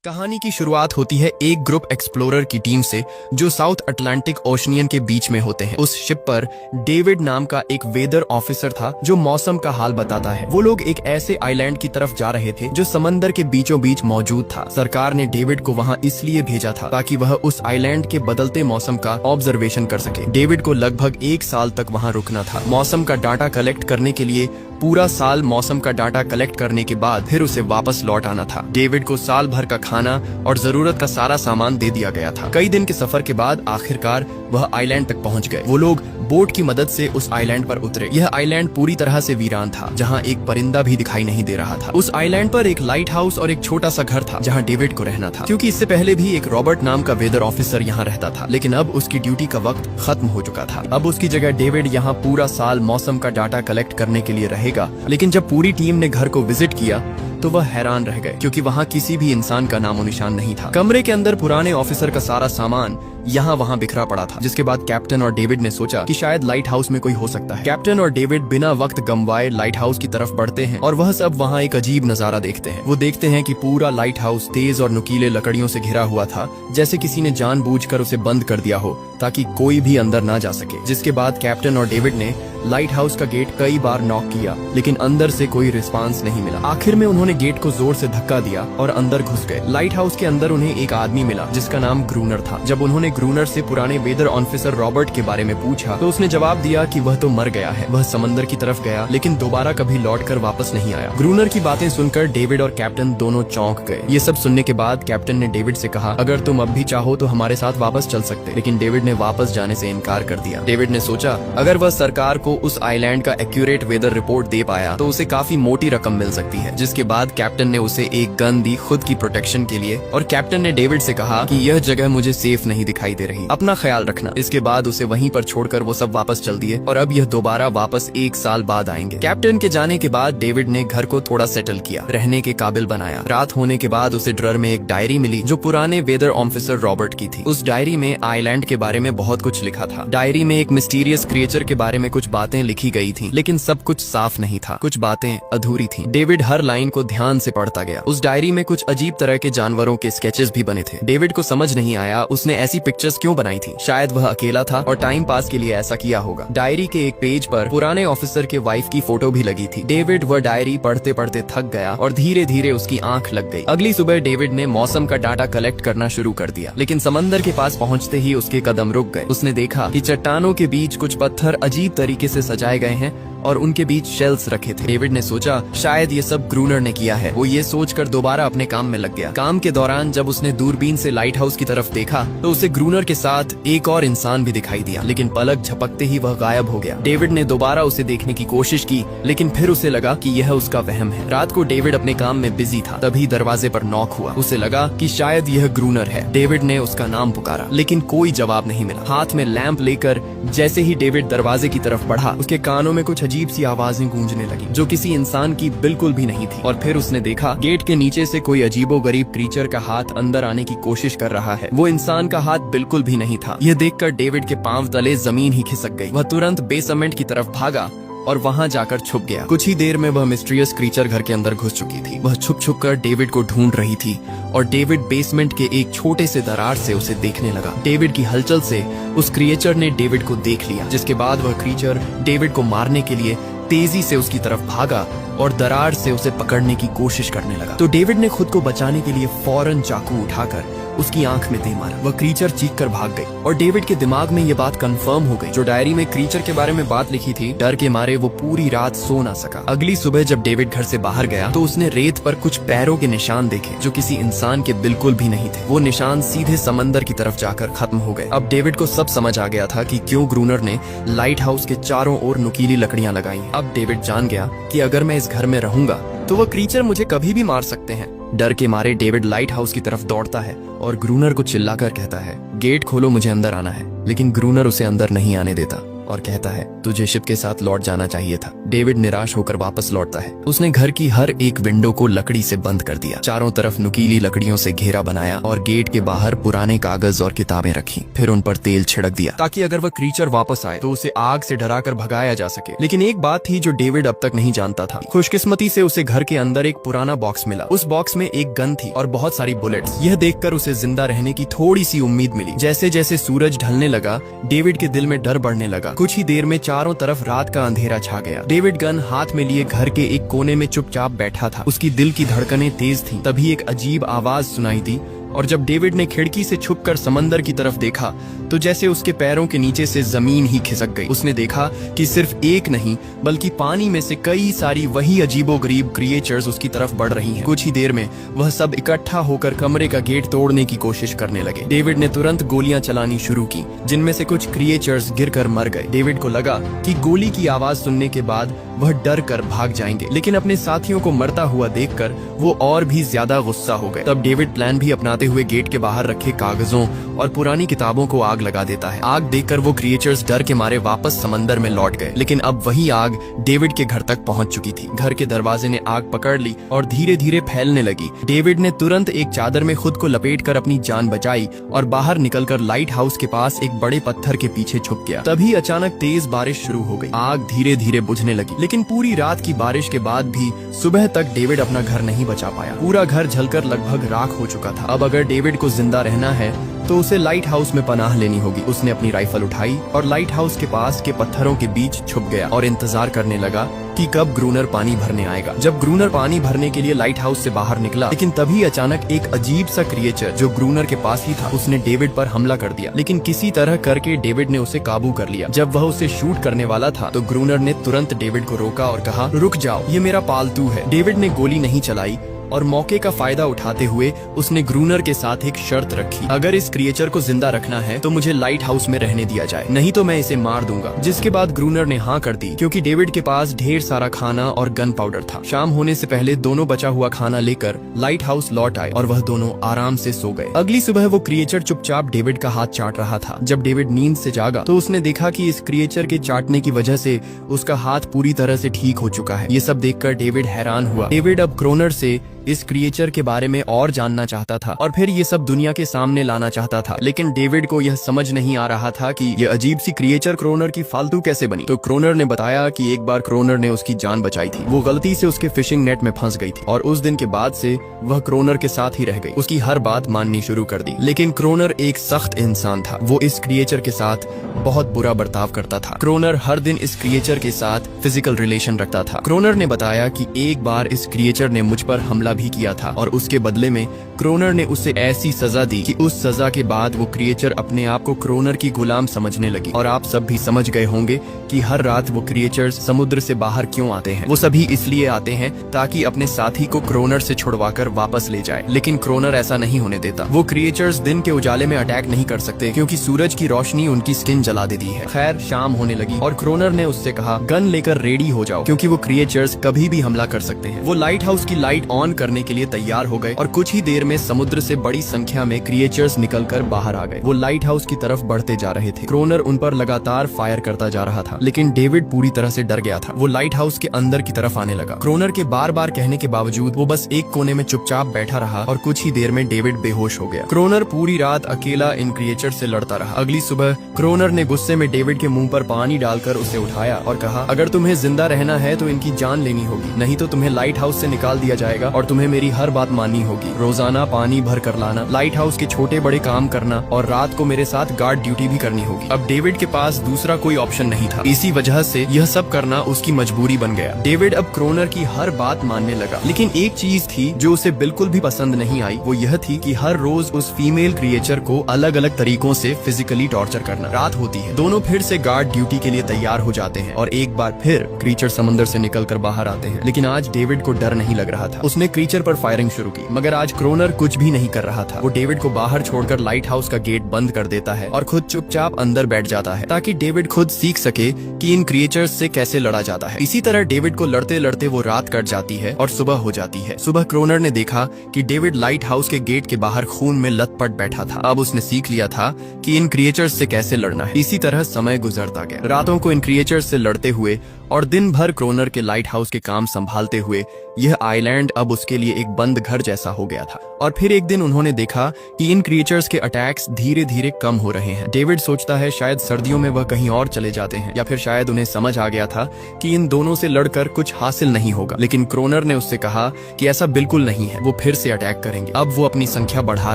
कहानी की शुरुआत होती है एक ग्रुप एक्सप्लोरर की टीम से जो साउथ अटलांटिक ओशियन के बीच में होते हैं। उस शिप पर डेविड नाम का एक वेदर ऑफिसर था जो मौसम का हाल बताता है। वो लोग एक ऐसे आइलैंड की तरफ जा रहे थे जो समंदर के बीचों बीच मौजूद था। सरकार ने डेविड को वहाँ इसलिए भेजा था ताकि वह उस आइलैंड के बदलते मौसम का ऑब्जर्वेशन कर सके। डेविड को लगभग 1 साल तक वहाँ रुकना था। मौसम का डाटा कलेक्ट करने के लिए पूरा साल मौसम का डाटा कलेक्ट करने के बाद फिर उसे वापस लौट आना था। डेविड को साल भर का खाना और जरूरत का सारा सामान दे दिया गया था। कई दिन के सफर के बाद आखिरकार वह आइलैंड तक पहुंच गए। वो लोग बोट की मदद से उस आइलैंड पर उतरे। यह आइलैंड पूरी तरह से वीरान था, जहां एक परिंदा भी दिखाई नहीं दे रहा था। उस आइलैंड पर एक लाइट हाउस और एक छोटा सा घर था जहां डेविड को रहना था, क्योंकि इससे पहले भी एक रॉबर्ट नाम का वेदर ऑफिसर यहाँ रहता था, लेकिन अब उसकी ड्यूटी का वक्त खत्म हो चुका था। अब उसकी जगह डेविड यहाँ पूरा साल मौसम का डाटा कलेक्ट करने के लिए रहेगा। लेकिन जब पूरी टीम ने घर को विजिट किया तो वह हैरान रह गए, क्योंकि वहाँ किसी भी इंसान का नामो निशान नहीं था। कमरे के अंदर पुराने ऑफिसर का सारा सामान यहाँ वहाँ बिखरा पड़ा था। जिसके बाद कैप्टन और डेविड ने सोचा कि शायद लाइट हाउस में कोई हो सकता है। कैप्टन और डेविड बिना वक्त गंवाए लाइट हाउस की तरफ बढ़ते हैं और वह सब वहाँ एक अजीब नजारा देखते हैं। वो देखते हैं कि पूरा लाइट हाउस तेज और नुकीले लकड़ियों से घिरा हुआ था, जैसे किसी ने जानबूझकर उसे बंद कर दिया हो ताकि कोई भी अंदर ना जा सके। जिसके बाद कैप्टन और डेविड ने लाइट हाउस का गेट कई बार नॉक किया, लेकिन अंदर से कोई रिस्पांस नहीं मिला। आखिर में उन्होंने गेट को जोर से धक्का दिया और अंदर घुस गए। लाइट हाउस के अंदर उन्हें एक आदमी मिला जिसका नाम ग्रूनर था। जब उन्होंने ग्रूनर से पुराने वेदर ऑफिसर रॉबर्ट के बारे में पूछा तो उसने जवाब दिया कि वह तो मर गया है। वह समंदर की तरफ गया, लेकिन दोबारा कभी लौटकर वापस नहीं आया। ग्रूनर की बातें सुनकर डेविड और कैप्टन दोनों चौंक गए। ये सब सुनने के बाद कैप्टन ने डेविड से कहा, अगर तुम अब भी चाहो तो हमारे साथ वापस चल सकते। लेकिन डेविड ने वापस जाने से इनकार कर दिया। डेविड ने सोचा अगर वह सरकार को उस आइलैंड का एक्यूरेट वेदर रिपोर्ट दे पाया तो उसे काफी मोटी रकम मिल सकती है। जिसके बाद कैप्टन ने उसे एक गन दी खुद की प्रोटेक्शन के लिए, और कैप्टन ने डेविड से कहा कि यह जगह मुझे सेफ नहीं दिखाई दे रही, अपना ख्याल रखना। इसके बाद उसे वहीं पर छोड़कर वो सब वापस चल दिए और अब यह दोबारा वापस 1 साल बाद आएंगे। कैप्टन के जाने के बाद डेविड ने घर को थोड़ा सेटल किया, रहने के काबिल बनाया। रात होने के बाद उसे ड्रर में एक डायरी मिली जो पुराने वेदर ऑफिसर रॉबर्ट की थी। उस डायरी में आइलैंड के बारे में बहुत कुछ लिखा था। डायरी में एक मिस्टीरियस क्रिएचर के बारे में कुछ बातें लिखी गई थी, लेकिन सब कुछ साफ नहीं था। कुछ बातें अधूरी थी। डेविड हर लाइन को ध्यान से पढ़ता गया। उस डायरी में कुछ अजीब तरह के जानवरों के स्केचेस भी बने थे। डेविड को समझ नहीं आया उसने ऐसी पिक्चर्स क्यों बनाई थी। शायद वह अकेला था और टाइम पास के लिए ऐसा किया होगा। डायरी के एक पेज पर पुराने ऑफिसर के वाइफ की फोटो भी लगी थी। डेविड वह डायरी पढ़ते पढ़ते थक गया और धीरे धीरे उसकी आंख लग गई। अगली सुबह डेविड ने मौसम का डाटा कलेक्ट करना शुरू कर दिया, लेकिन समंदर के पास पहुंचते ही उसके कदम रुक गए। उसने देखा कि चट्टानों के बीच कुछ पत्थर अजीब तरीके से सजाए गए हैं और उनके बीच शेल्स रखे थे। डेविड ने सोचा शायद ये सब ग्रूनर ने किया है। वो ये सोचकर दोबारा अपने काम में लग गया। काम के दौरान जब उसने दूरबीन से लाइट हाउस की तरफ देखा तो उसे ग्रूनर के साथ एक और इंसान भी दिखाई दिया, लेकिन पलक झपकते ही वह गायब हो गया। डेविड ने दोबारा उसे देखने की कोशिश की, लेकिन फिर उसे लगा कि यह उसका वहम है। रात को डेविड अपने काम में बिजी था, तभी दरवाजे पर नॉक हुआ। उसे लगा कि शायद यह ग्रूनर है। डेविड ने उसका नाम पुकारा, लेकिन कोई जवाब नहीं मिला। हाथ में लैंप लेकर जैसे ही डेविड दरवाजे की तरफ बढ़ा, उसके कानों में कुछ अजीब सी आवाजें गूंजने लगी जो किसी इंसान की बिल्कुल भी नहीं थी। और फिर उसने देखा गेट के नीचे से कोई अजीबोगरीब क्रीचर का हाथ अंदर आने की कोशिश कर रहा है। वो इंसान का हाथ बिल्कुल भी नहीं था। यह देखकर डेविड के पांव तले जमीन ही खिसक गई। वह तुरंत बेसमेंट की तरफ भागा और वहां जाकर छुप गया। कुछ ही देर में वह मिस्टीरियस क्रीचर घर के अंदर घुस चुकी थी। वह छुप छुप कर डेविड को ढूंढ रही थी और डेविड बेसमेंट के एक छोटे से दरार से उसे देखने लगा। डेविड की हलचल से उस क्रिएचर ने डेविड को देख लिया, जिसके बाद वह क्रीचर डेविड को मारने के लिए तेजी से उसकी तरफ भागा और दरार से उसे पकड़ने की कोशिश करने लगा। तो डेविड ने खुद को बचाने के लिए फौरन चाकू उठाकर उसकी आंख में दे मारा। वह क्रीचर चीखकर भाग गई और डेविड के दिमाग में ये बात कंफर्म हो गई। जो डायरी में क्रीचर के बारे में बात लिखी थी, डर के मारे वो पूरी रात सो ना सका। अगली सुबह जब डेविड घर से बाहर गया तो उसने रेत पर कुछ पैरों के निशान देखे जो किसी इंसान के बिल्कुल भी नहीं थे। वो निशान सीधे समंदर की तरफ जाकर खत्म हो गए। अब डेविड को सब समझ आ गया था कि क्यों ग्रूनर ने लाइट हाउस के चारों ओर नुकीली लकड़ियां लगाई। अब डेविड जान गया कि अगर मैं इस घर में रहूंगा तो वह क्रीचर मुझे कभी भी मार सकते हैं। डर के मारे डेविड लाइट हाउस की तरफ दौड़ता है और ग्रूनर को चिल्लाकर कहता है, गेट खोलो, मुझे अंदर आना है। लेकिन ग्रूनर उसे अंदर नहीं आने देता और कहता है, तुझे शिप के साथ लौट जाना चाहिए था। डेविड निराश होकर वापस लौटता है। उसने घर की हर एक विंडो को लकड़ी से बंद कर दिया, चारों तरफ नुकीली लकड़ियों से घेरा बनाया और गेट के बाहर पुराने कागज और किताबें रखी। फिर उन पर तेल छिड़क दिया ताकि अगर वह क्रीचर वापस आए तो उसे आग से डराकर भगाया जा सके। लेकिन एक बात थी जो डेविड अब तक नहीं जानता था। खुशकिस्मती से उसे घर के अंदर एक पुराना बॉक्स मिला। उस बॉक्स में एक गन थी और बहुत सारी बुलेट्स। यह देखकर उसे जिंदा रहने की थोड़ी सी उम्मीद मिली। जैसे जैसे सूरज ढलने लगा, डेविड के दिल में डर बढ़ने लगा। कुछ ही देर में चारों तरफ रात का अंधेरा छा गया। डेविड गन हाथ में लिए घर के एक कोने में चुपचाप बैठा था। उसकी दिल की धड़कनें तेज थीं। तभी एक अजीब आवाज सुनाई दी और जब डेविड ने खिड़की से छुपकर समंदर की तरफ देखा तो जैसे उसके पैरों के नीचे से जमीन ही खिसक गई। उसने देखा कि सिर्फ एक नहीं बल्कि पानी में से कई सारी वही अजीबोगरीब क्रिएचर्स उसकी तरफ बढ़ रही हैं। कुछ ही देर में वह सब इकट्ठा होकर कमरे का गेट तोड़ने की कोशिश करने लगे। डेविड ने तुरंत गोलियां चलानी शुरू की, जिनमें से कुछ क्रिएचर्स गिरकर मर गए। डेविड को लगा कि गोली की आवाज सुनने के बाद वह डर कर भाग जाएंगे, लेकिन अपने साथियों को मरता हुआ देखकर वो और भी ज्यादा गुस्सा हो गए। तब डेविड प्लान भी अपनाते हुए गेट के बाहर रखे कागजों और पुरानी किताबों को आग लगा देता है। आग देखकर वो क्रिएचर्स डर के मारे वापस समंदर में लौट गए, लेकिन अब वही आग डेविड के घर तक पहुंच चुकी थी। घर के दरवाजे ने आग पकड़ ली और धीरे धीरे फैलने लगी। डेविड ने तुरंत एक चादर में खुद को लपेटकर अपनी जान बचाई और बाहर निकलकर लाइट हाउस के पास एक बड़े पत्थर के पीछे छुप गया। तभी अचानक तेज बारिश शुरू हो गई। आग धीरे धीरे बुझने लगी, लेकिन पूरी रात की बारिश के बाद भी सुबह तक डेविड अपना घर नहीं बचा पाया। पूरा घर जलकर लगभग राख हो चुका था। अब अगर डेविड को जिंदा रहना है तो उसे लाइट हाउस में पनाह लेनी होगी। उसने अपनी राइफल उठाई और लाइट हाउस के पास के पत्थरों के बीच छुप गया और इंतजार करने लगा कि कब ग्रूनर पानी भरने आएगा। जब ग्रूनर पानी भरने के लिए लाइट हाउस से बाहर निकला, लेकिन तभी अचानक एक अजीब सा क्रिएचर जो ग्रूनर के पास ही था, उसने डेविड पर हमला कर दिया। लेकिन किसी तरह करके डेविड ने उसे काबू कर लिया। जब वह उसे शूट करने वाला था तो ग्रूनर ने तुरंत डेविड को रोका और कहा, रुक जाओ, ये मेरा पालतू है। डेविड ने गोली नहीं चलाई और मौके का फायदा उठाते हुए उसने ग्रूनर के साथ एक शर्त रखी, अगर इस क्रिएचर को जिंदा रखना है तो मुझे लाइट हाउस में रहने दिया जाए, नहीं तो मैं इसे मार दूंगा। जिसके बाद ग्रूनर ने हाँ कर दी, क्योंकि डेविड के पास ढेर सारा खाना और गन पाउडर था। शाम होने से पहले दोनों बचा हुआ खाना लेकर लाइट हाउस लौट आए और वह दोनों आराम से सो गए। अगली सुबह वो क्रिएचर चुपचाप डेविड का हाथ चाट रहा था। जब डेविड नींद से जागा तो उसने देखा कि इस क्रिएचर के चाटने की वजह से उसका हाथ पूरी तरह से ठीक हो चुका है। ये सब देखकर डेविड हैरान हुआ। डेविड अब ग्रूनर से इस क्रिएचर के बारे में और जानना चाहता था और फिर ये सब दुनिया के सामने लाना चाहता था, लेकिन डेविड को यह समझ नहीं आ रहा था कि ये अजीब सी क्रिएचर क्रोनर की फालतू कैसे बनी। तो क्रोनर ने बताया कि एक बार क्रोनर ने उसकी जान बचाई थी। वो गलती से उसके फिशिंग नेट में फंस गई थी और उस दिन के बाद से वह क्रोनर के साथ ही रह गई। उसकी हर बात माननी शुरू कर दी। लेकिन क्रोनर एक सख्त इंसान था। वो इस क्रिएचर के साथ बहुत बुरा बर्ताव करता था। क्रोनर हर दिन इस क्रिएचर के साथ फिजिकल रिलेशन रखता था। क्रोनर ने बताया कि एक बार इस क्रिएचर ने मुझ पर हमला भी किया था और उसके बदले में क्रोनर ने उसे ऐसी सजा दी कि उस सजा के बाद वो क्रिएचर अपने आप को क्रोनर की गुलाम समझने लगी। और आप सब भी समझ गए होंगे कि हर रात वो क्रिएचर्स समुद्र से बाहर क्यों आते हैं। वो सभी इसलिए आते हैं ताकि अपने साथी को क्रोनर से छुड़वाकर वापस ले जाए, लेकिन क्रोनर ऐसा नहीं होने देता। वो क्रिएचर्स दिन के उजाले में अटैक नहीं कर सकते क्योंकि सूरज की रोशनी उनकी स्किन जला देती है। खैर, शाम होने लगी और क्रोनर ने उससे कहा, गन लेकर रेडी हो जाओ क्योंकि वो क्रिएचर्स कभी भी हमला कर सकते हैं। वो लाइट हाउस की लाइट ऑन करने के लिए तैयार हो गए और कुछ ही देर में समुद्र से बड़ी संख्या में क्रिएचर्स निकलकर बाहर आ गए। वो लाइट हाउस की तरफ बढ़ते जा रहे थे। क्रोनर उन पर लगातार फायर करता जा रहा था, लेकिन डेविड पूरी तरह से डर गया था। वो लाइट हाउस के अंदर की तरफ आने लगा। क्रोनर के बार बार कहने के बावजूद वो बस एक कोने में चुपचाप बैठा रहा और कुछ ही देर में डेविड बेहोश हो गया। क्रोनर पूरी रात अकेला इन क्रिएचर से लड़ता रहा। अगली सुबह क्रोनर ने गुस्से में डेविड के मुंह पर पानी डालकर उसे उठाया और कहा, अगर तुम्हें जिंदा रहना है तो इनकी जान लेनी होगी, नहीं तो तुम्हें लाइट हाउस से निकाल दिया जाएगा और तुम्हें मेरी हर बात माननी होगी। रोजाना पानी भर कर लाना, लाइट हाउस के छोटे बड़े काम करना और रात को मेरे साथ गार्ड ड्यूटी भी करनी होगी। अब डेविड के पास दूसरा कोई ऑप्शन नहीं था। इसी वजह से यह सब करना उसकी मजबूरी बन गया। डेविड अब क्रोनर की हर बात मानने लगा, लेकिन एक चीज थी जो उसे बिल्कुल भी पसंद नहीं आई। वो यह थी कि हर रोज उस फीमेल क्रिएचर को अलग अलग तरीकों से फिजिकली टॉर्चर करना। रात होती है, दोनों फिर से गार्ड ड्यूटी के लिए तैयार हो जाते हैं और एक बार फिर क्रिएचर समंदर से निकलकर बाहर आते हैं। लेकिन आज डेविड को डर नहीं लग रहा था। उसने क्रीचर पर फायरिंग शुरू की, मगर आज क्रोनर कुछ भी नहीं कर रहा था। वो डेविड को बाहर छोड़कर लाइट हाउस का गेट बंद कर देता है और खुद चुपचाप अंदर बैठ जाता है ताकि डेविड खुद सीख सके कि इन क्रिएचर्स से कैसे लड़ा जाता है। इसी तरह डेविड को लड़ते लड़ते वो रात कट जाती है और सुबह हो जाती है। सुबह क्रोनर ने देखा कि डेविड लाइट हाउस के गेट के बाहर खून में लथपथ बैठा था। अब उसने सीख लिया था कि इन क्रिएचर्स से कैसे लड़ना है। इसी तरह समय गुजरता गया, रातों को इन क्रिएचर्स से लड़ते हुए और दिन भर क्रोनर के लाइट हाउस के काम संभालते हुए यह आइलैंड अब उसके लिए एक बंद घर जैसा हो गया था। और फिर एक दिन उन्होंने देखा कि इन क्रिएचर्स के अटैक्स धीरे धीरे कम हो रहे हैं। डेविड सोचता है शायद सर्दियों में वह कहीं और चले जाते हैं, या फिर शायद उन्हें समझ आ गया था कि इन दोनों से लड़कर कुछ हासिल नहीं होगा। लेकिन क्रोनर ने उससे कहा कि ऐसा बिल्कुल नहीं है, वो फिर से अटैक करेंगे। अब वो अपनी संख्या बढ़ा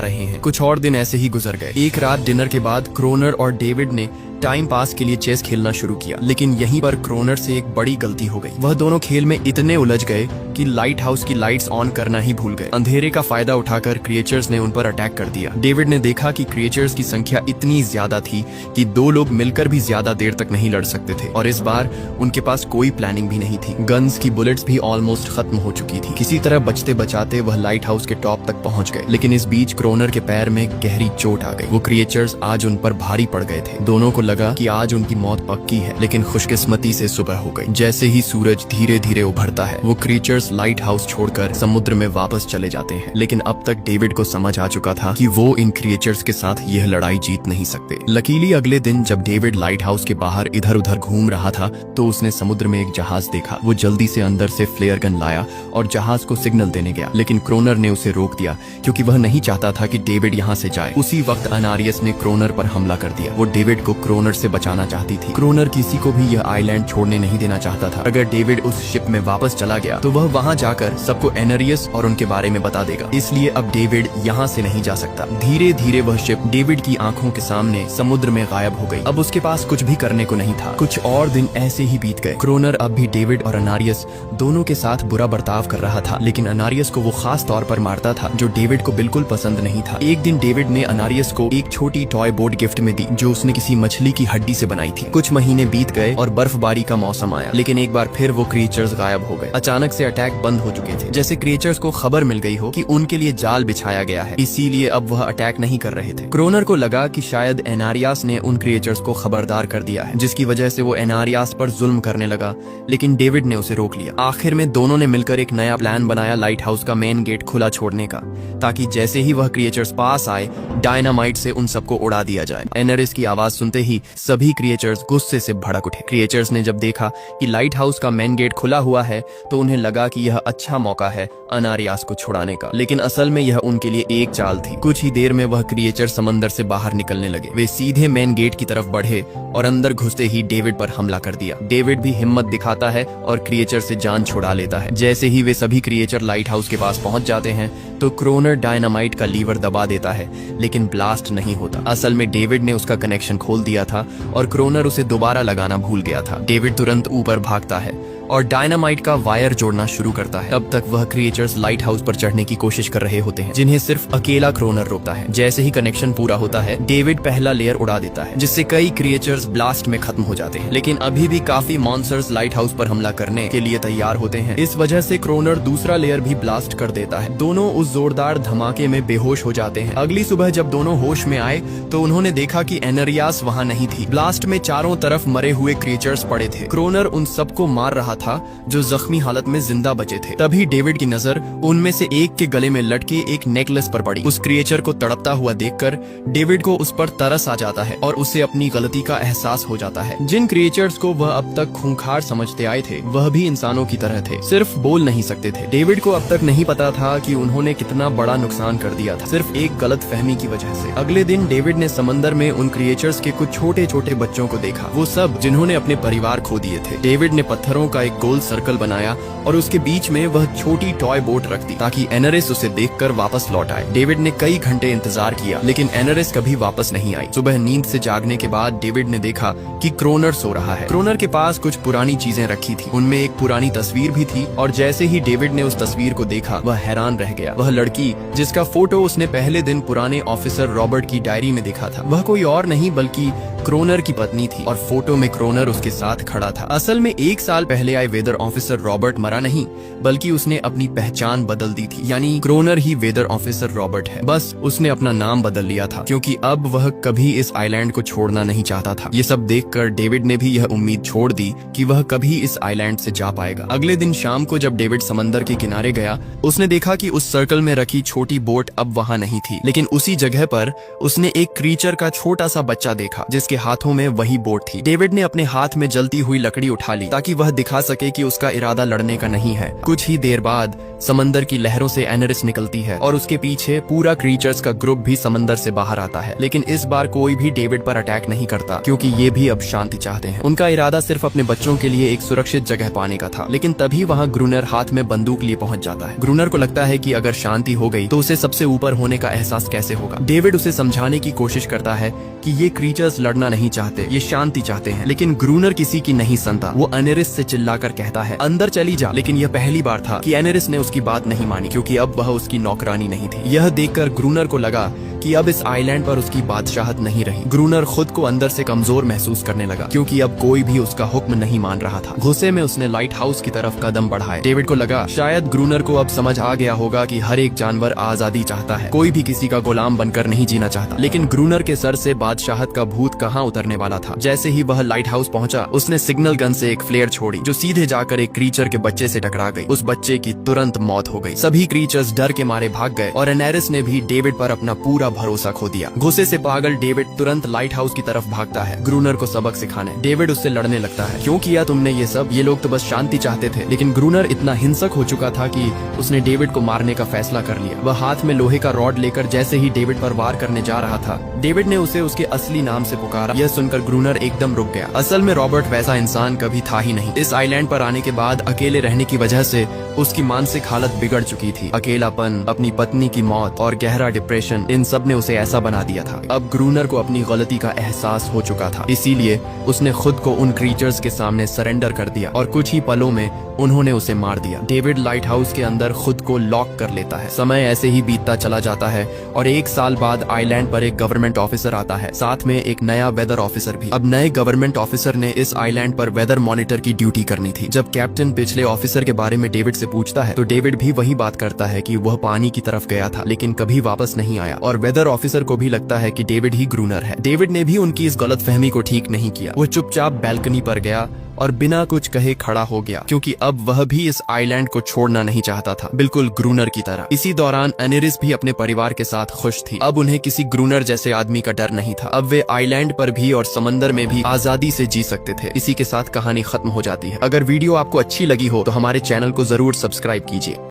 रहे हैं। कुछ और दिन ऐसे ही गुजर गए। एक रात डिनर के बाद क्रोनर और डेविड ने टाइम पास के लिए चेस खेलना शुरू किया, लेकिन यहीं पर क्रोनर से एक बड़ी गलती हो गई। वह दोनों खेल में इतने उलझ गए कि लाइट हाउस की लाइट्स ऑन करना ही भूल गए। अंधेरे का फायदा उठाकर क्रिएचर्स ने उन पर अटैक कर दिया। डेविड ने देखा कि क्रिएचर्स की संख्या इतनी ज्यादा थी कि दो लोग मिलकर भी ज्यादा देर तक नहीं लड़ सकते थे, और इस बार उनके पास कोई प्लानिंग भी नहीं थी। गन्स की बुलेट्स भी ऑलमोस्ट खत्म हो चुकी थी। किसी तरह बचते बचाते वह लाइट हाउस के टॉप तक पहुंच गए, लेकिन इस बीच क्रोनर के पैर में गहरी चोट आ गई। वो क्रिएचर्स आज उन पर भारी पड़ गए थे। दोनों को लगा कि आज उनकी मौत पक्की है, लेकिन खुशकिस्मती से सुबह हो गई। जैसे ही सूरज धीरे धीरे उभरता है, वो क्रिएचर्स लाइट हाउस छोड़कर समुद्र में वापस चले जाते हैं। लेकिन अब तक डेविड को समझ आ चुका था कि वो इन क्रिएचर्स के साथ यह लड़ाई जीत नहीं सकते। लकीली अगले दिन जब डेविड लाइट हाउस के बाहर इधर उधर घूम रहा था तो उसने समुद्र में एक जहाज देखा। वो जल्दी से अंदर से फ्लेयर गन लाया और जहाज को सिग्नल देने गया, लेकिन क्रोनर ने उसे रोक दिया क्योंकि वह नहीं चाहता था कि डेविड यहाँ से जाए। उसी वक्त अनारियस ने क्रोनर पर हमला कर दिया। वो डेविड को क्रोनर से बचाना चाहती थी। क्रोनर किसी को भी यह आइलैंड छोड़ने नहीं देना चाहता था। अगर डेविड उस शिप में वापस चला गया तो वह वहां जाकर सबको एनारियस और उनके बारे में बता देगा, इसलिए अब डेविड यहाँ से नहीं जा सकता। धीरे धीरे वह शिप डेविड की आंखों के सामने समुद्र में गायब हो गई। अब उसके पास कुछ भी करने को नहीं था। कुछ और दिन ऐसे ही बीत गए। क्रोनर अब भी डेविड और अनारियस दोनों के साथ बुरा बर्ताव कर रहा था, लेकिन अनारियस को वो खास तौर पर मारता था जो डेविड को बिल्कुल पसंद नहीं था। एक दिन डेविड ने अनारियस को एक छोटी टॉय बोट गिफ्ट में दी जो उसने किसी मछली की हड्डी से बनाई थी। कुछ महीने बीत गए और बर्फबारी का मौसम आया, लेकिन एक बार फिर वो क्रिएचर्स गायब हो गए। अचानक से अटैक बंद हो चुके थे, जैसे क्रिएचर्स को खबर मिल गई हो कि उनके लिए जाल बिछाया गया है, इसीलिए अब वह अटैक नहीं कर रहे थे। क्रोनर को लगा कि शायद एनारियास ने उन क्रिएचर्स को खबरदार कर दिया है, जिसकी वजह से वो एनारियास पर जुल्म करने लगा, लेकिन डेविड ने उसे रोक लिया। आखिर में दोनों ने मिलकर एक नया प्लान बनाया लाइट हाउस का मेन गेट खुला छोड़ने का, ताकि जैसे ही वह क्रिएचर्स पास आए डायनामाइट से उन सबको उड़ा दिया जाए। एनारिस की आवाज सुनते ही सभी क्रिएचर्स गुस्से से भड़क उठे। क्रिएचर्स ने जब देखा कि लाइट हाउस का मेन गेट खुला हुआ है तो उन्हें लगा कि यह अच्छा मौका है अनारियास को छुड़ाने का, लेकिन असल में यह उनके लिए एक चाल थी। कुछ ही देर में वह क्रिएचर समंदर से बाहर निकलने लगे। वे सीधे मेन गेट की तरफ बढ़े और अंदर घुसते ही डेविड पर हमला कर दिया। डेविड भी हिम्मत दिखाता है और क्रिएचर से जान छुड़ा लेता है। जैसे ही वे सभी क्रिएचर लाइट हाउस के पास पहुंच जाते हैं तो क्रोनर डायनामाइट का लीवर दबा देता है, लेकिन ब्लास्ट नहीं होता। असल में डेविड ने उसका कनेक्शन खोल दिया था और क्रोनर उसे दोबारा लगाना भूल गया था। डेविड तुरंत ऊपर भागता है और डायनामाइट का वायर जोड़ना शुरू करता है। तब तक वह क्रिएचर्स लाइट हाउस पर चढ़ने की कोशिश कर रहे होते हैं, जिन्हें सिर्फ अकेला क्रोनर रोकता है। जैसे ही कनेक्शन पूरा होता है डेविड पहला लेयर उड़ा देता है, जिससे कई क्रिएचर्स ब्लास्ट में खत्म हो जाते हैं, लेकिन अभी भी काफी मॉन्स्टर्स लाइट हाउस पर हमला करने के लिए तैयार होते हैं। इस वजह से क्रोनर दूसरा लेयर भी ब्लास्ट कर देता है। दोनों उस जोरदार धमाके में बेहोश हो जाते हैं। अगली सुबह जब दोनों होश में आए तो उन्होंने देखा कि एनारियास वहाँ नहीं थी। ब्लास्ट में चारों तरफ मरे हुए क्रिएचर्स पड़े थे। क्रोनर उन सबको मार रहा था जो जख्मी हालत में जिंदा बचे थे। तभी डेविड की नजर उनमें से एक के गले में लटके एक नेकलेस पर पड़ी। उस क्रिएचर को तड़पता हुआ देखकर डेविड को उस पर तरस आ जाता है और उसे अपनी गलती का एहसास हो जाता है। जिन क्रिएचर्स को वह अब तक खूंखार समझते आए थे वह भी इंसानों की तरह थे, सिर्फ बोल नहीं सकते थे। डेविड को अब तक नहीं पता था कि उन्होंने कितना बड़ा नुकसान कर दिया था, सिर्फ एक गलत फहमी की वजह से। अगले दिन डेविड ने समंदर में उन क्रिएचर्स के कुछ छोटे छोटे बच्चों को देखा, वो सब जिन्होंने अपने परिवार खो दिए थे। डेविड ने पत्थरों का एक गोल सर्कल बनाया और उसके बीच में वह छोटी टॉय बोट रख दी ताकि एनारिस उसे देखकर वापस लौट आए। डेविड ने कई घंटे इंतजार किया, लेकिन एनारिस कभी वापस नहीं आई। सुबह नींद से जागने के बाद डेविड ने देखा कि क्रोनर सो रहा है। क्रोनर के पास कुछ पुरानी चीजें रखी थी, उनमें एक पुरानी तस्वीर भी थी, और जैसे ही डेविड ने उस तस्वीर को देखा वह हैरान रह गया। वह लड़की जिसका फोटो उसने पहले दिन पुराने ऑफिसर रॉबर्ट की डायरी में देखा था, वह कोई और नहीं बल्कि क्रोनर की पत्नी थी और फोटो में क्रोनर उसके साथ खड़ा था। असल में 1 साल पहले आए वेदर ऑफिसर रॉबर्ट मरा नहीं, बल्कि उसने अपनी पहचान बदल दी थी। यानी क्रोनर ही वेदर ऑफिसर रॉबर्ट है, बस उसने अपना नाम बदल लिया था क्योंकि अब वह कभी इस आइलैंड को छोड़ना नहीं चाहता था। ये सब देखकर डेविड ने भी यह उम्मीद छोड़ दी कि वह कभी इस आइलैंड से जा पाएगा। अगले दिन शाम को जब डेविड समंदर के किनारे गया, उसने देखा कि उस सर्कल में रखी छोटी बोट अब वहां नहीं थी, लेकिन उसी जगह पर उसने एक क्रीचर का छोटा सा बच्चा देखा जिसके हाथों में वही बोट थी। डेविड ने अपने हाथ में जलती हुई लकड़ी उठा ली ताकि वह दिखा सके कि उसका इरादा लड़ने का नहीं है। कुछ ही देर बाद समंदर की लहरों से एनेरिस निकलती है और उसके पीछे पूरा क्रीचर्स का ग्रुप भी समंदर से बाहर आता है, लेकिन इस बार कोई भी डेविड पर अटैक नहीं करता क्योंकि ये भी अब शांति चाहते हैं। उनका इरादा सिर्फ अपने बच्चों के लिए एक सुरक्षित जगह पाने का था, लेकिन तभी वहाँ ग्रूनर हाथ में बंदूक लिए पहुंच जाता है। ग्रूनर को लगता है कि अगर शांति हो गई तो उसे सबसे ऊपर होने का एहसास कैसे होगा। डेविड उसे समझाने की कोशिश करता है कि ये क्रीचर्स लड़ना नहीं चाहते, ये शांति चाहते हैं, लेकिन ग्रूनर किसी की नहीं सुनता। वो एनेरिस से चिल्लाकर कहता है अंदर चली जा, लेकिन यह पहली बार था कि एनेरिस ने उसकी बात नहीं मानी क्योंकि अब वह उसकी नौकरानी नहीं थी। यह देखकर ग्रूनर को लगा कि अब इस आइलैंड पर उसकी बादशाहत नहीं रही। ग्रूनर खुद को अंदर से कमजोर महसूस करने लगा क्योंकि अब कोई भी उसका हुक्म नहीं मान रहा था। गुस्से में उसने लाइट हाउस की तरफ कदम बढ़ाए। डेविड को लगा शायद ग्रूनर को अब समझ आ गया होगा कि हर एक जानवर आजादी चाहता है, कोई भी किसी का गुलाम बनकर नहीं जीना चाहता। लेकिन ग्रूनर के सर से बादशाहत का भूत कहाँ उतरने वाला था। जैसे ही वह लाइट हाउस पहुंचा, उसने सिग्नल गन से एक फ्लेयर छोड़ी जो सीधे जाकर एक क्रीचर के बच्चे से टकरा गई। उस बच्चे की तुरंत मौत हो गई। सभी क्रीचर्स डर के मारे भाग गए और एनेरिस ने भी डेविड पर अपना पूरा भरोसा खो दिया। गुस्से से पागल डेविड तुरंत लाइट हाउस की तरफ भागता है ग्रूनर को सबक सिखाने। डेविड उससे लड़ने लगता है, क्यों किया तुमने ये सब? ये लोग तो बस शांति चाहते थे। लेकिन ग्रूनर इतना हिंसक हो चुका था कि उसने डेविड को मारने का फैसला कर लिया। वह हाथ में लोहे का रॉड लेकर जैसे ही डेविड पर वार करने जा रहा था, डेविड ने उसे उसके असली नाम से पुकारा। यह सुनकर ग्रूनर एकदम रुक गया। असल में रॉबर्ट वैसा इंसान कभी था ही नहीं। इस आइलैंड पर आने के बाद अकेले रहने की वजह से उसकी मानसिक हालत बिगड़ चुकी थी। अकेलापन, अपनी पत्नी की मौत और गहरा डिप्रेशन, इन सब ने उसे ऐसा बना दिया था। अब ग्रूनर को अपनी गलती का एहसास हो चुका था, इसीलिए उसने खुद को उन क्रीचर्स के सामने सरेंडर कर दिया और कुछ ही पलों में उन्होंने उसे मार दिया। डेविड लाइट हाउस के अंदर खुद को लॉक कर लेता है। समय ऐसे ही बीतता चला जाता है और 1 साल बाद आइलैंड पर एक गवर्नमेंट ऑफिसर आता है, साथ में एक नया वेदर ऑफिसर भी। अब नए गवर्नमेंट ऑफिसर ने इस आइलैंड पर वेदर मॉनिटर की ड्यूटी करनी थी। जब कैप्टन पिछले ऑफिसर के बारे में डेविड से पूछता है तो डेविड भी वही बात करता है कि वह पानी की तरफ गया था लेकिन कभी वापस नहीं आया, और वेदर ऑफिसर को भी लगता है कि डेविड ही ग्रूनर है। डेविड ने भी उनकी इस गलतफहमी को ठीक नहीं किया। वो चुपचाप बैल्कनी पर गया और बिना कुछ कहे खड़ा हो गया क्योंकि अब वह भी इस आइलैंड को छोड़ना नहीं चाहता था, बिल्कुल ग्रूनर की तरह। इसी दौरान एनेरिस भी अपने परिवार के साथ खुश थी। अब उन्हें किसी ग्रूनर जैसे आदमी का डर नहीं था। अब वे आइलैंड पर भी और समंदर में भी आजादी से जी सकते थे। इसी के साथ कहानी खत्म हो जाती है। अगर वीडियो आपको अच्छी लगी हो तो हमारे चैनल को जरूर सब्सक्राइब कीजिए।